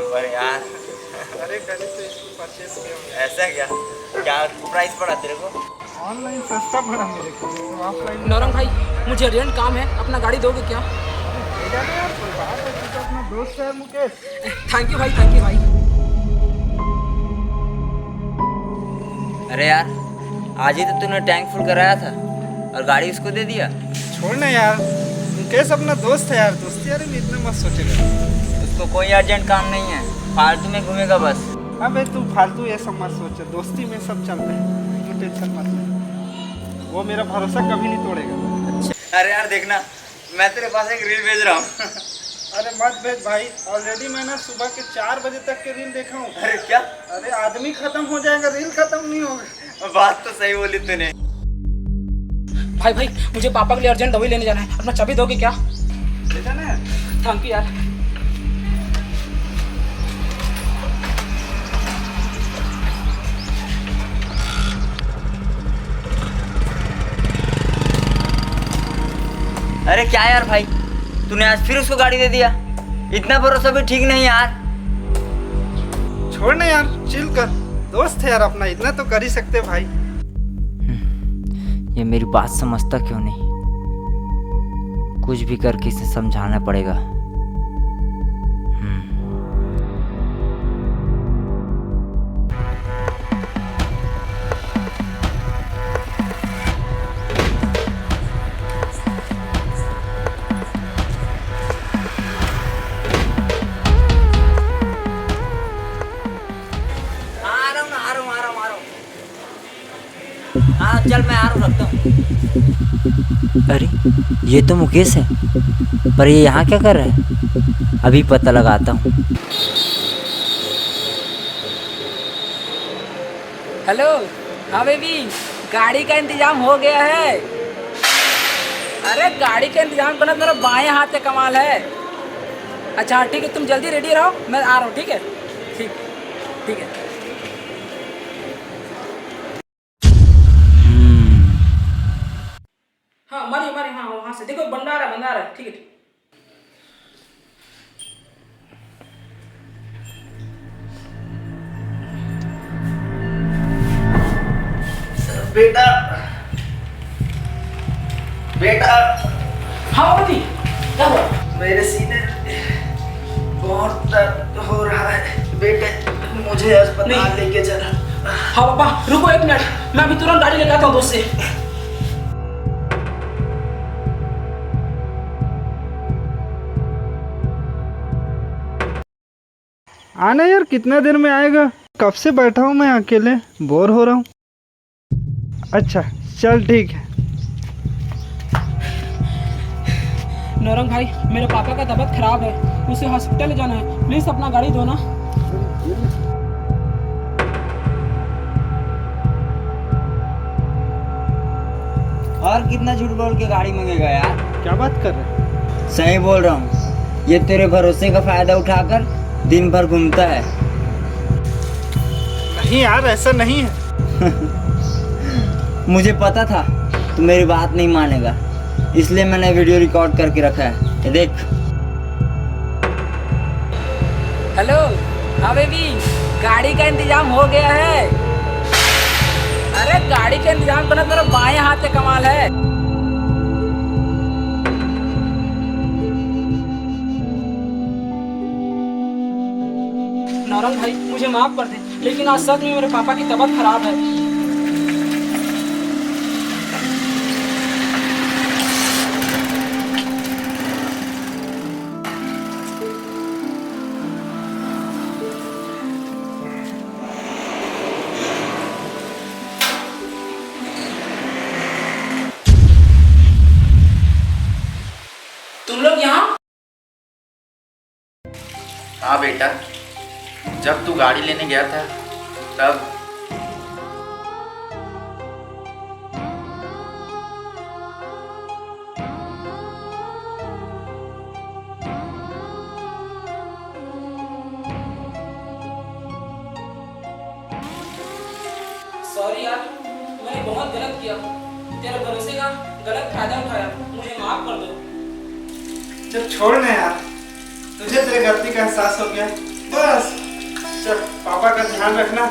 पर यार। अरे कल तो इसको परचेस किया। ऐसा क्या? क्या प्राइस पड़ा तेरे को? ऑनलाइन सस्ता पड़ा मेरे को, तो ऑफलाइन। नौरंग भाई, मुझे अर्जेंट काम है, अपना गाड़ी दोगे क्या? ले जाना यार, कोई बात है, तू तो अपना दोस्त है मुकेश। थैंक यू भाई, थैंक यू भाई। अरे यार, आज ही तो तूने टैंक फुल कराया था और गाड़ी उसको दे दिया। छोड़ ना यार, मुकेश अपना दोस्त है यार, दोस्ती यार में इतना मत सोचेगा। उसको कोई अर्जेंट काम नहीं है, फालतू में घूमेगा बस। अबे तू फालतू ये सब मत सोच, दोस्ती में सब चलता है, तू टेंशन मत ले। वो मेरा भरोसा कभी नहीं तोड़ेगा। अरे यार देखना, मैं तेरे पास एक रील भेज रहा हूँ। अरे मत भेज भाई, ऑलरेडी मैंने सुबह के 4 बजे तक के रील देखा हूँ। अरे क्या? अरे आदमी खत्म हो जाएगा, रील खत्म नहीं होगा। बात तो सही बोली तूने। भाई भाई, मुझे पापा के लिए अर्जेंट दवाई लेने जाना है, अपना चाबी दोगे क्या? ले जाना है। थैंक यू यार। अरे क्या यार भाई, तूने आज फिर उसको गाड़ी दे दिया? इतना भरोसा भी ठीक नहीं यार। छोड़ ना यार, चिल कर, दोस्त है यार अपना, इतना तो कर ही सकते भाई। ये मेरी बात समझता क्यों नहीं? कुछ भी करके इसे समझाना पड़ेगा। हाँ चल, मैं आ रहा हूँ, रखता हूँ। अरे ये तो मुकेश है, पर ये यहाँ क्या कर रहा है? अभी पता लगाता हूँ। हेलो, हाँ बेबी, गाड़ी का इंतजाम हो गया है। अरे गाड़ी का इंतजाम करना मेरा बाएं हाथ का कमाल है। अच्छा ठीक है, तुम जल्दी रेडी रहो, मैं आ रहा हूँ। ठीक है, ठीक ठीक है। हाँ मारिए मारिए, हाँ वहाँ से देखो, बंदा आ रहा है, बंदा आ रहा है। ठीक है ठीक। बेटा बेटा, हाँ बेबी, क्या हुआ? मेरे सीने बहुत दर्द हो रहा है बेटे, मुझे अस्पताल लेके चला। हाँ पापा, रुको 1 मिनट, मैं अभी तुरंत गाड़ी लेके आता हूँ दोस्त से। आना यार, कितना देर में आएगा? कब से बैठा हूँ मैं अकेले, बोर हो रहा हूँ। अच्छा चल ठीक है। नौरंग भाई, मेरे पापा का तबीयत खराब है, उसे हॉस्पिटल ले जाना है, प्लीज अपना गाड़ी दो ना। और कितना झूठ बोल के गाड़ी मंगेगा यार? क्या बात कर रहे हैं? सही बोल रहा हूँ, ये तेरे भरोसे का फायदा उठाकर दिन भर घूमता है। नहीं यार, ऐसा नहीं है। मुझे पता था तू मेरी बात नहीं मानेगा, इसलिए मैंने वीडियो रिकॉर्ड करके रखा है, ये देख। हेलो, हाँ बेबी, गाड़ी का इंतजाम हो गया है। अरे गाड़ी का इंतजाम करना मेरा बाएं हाथ का कमाल है। नौरंग भाई, मुझे माफ कर दे, लेकिन आज सच में मेरे पापा की तबीयत खराब है। तुम लोग यहाँ? हाँ बेटा, जब तू गाड़ी लेने गया था तब सॉरी यार, मैंने बहुत गलत किया, तेरे भरोसे का गलत फायदा उठाया, मुझे माफ कर दो। जब छोड़ ना यार, तुझे तेरे गलती का एहसास हो गया, बस चल, पापा का ध्यान रखना,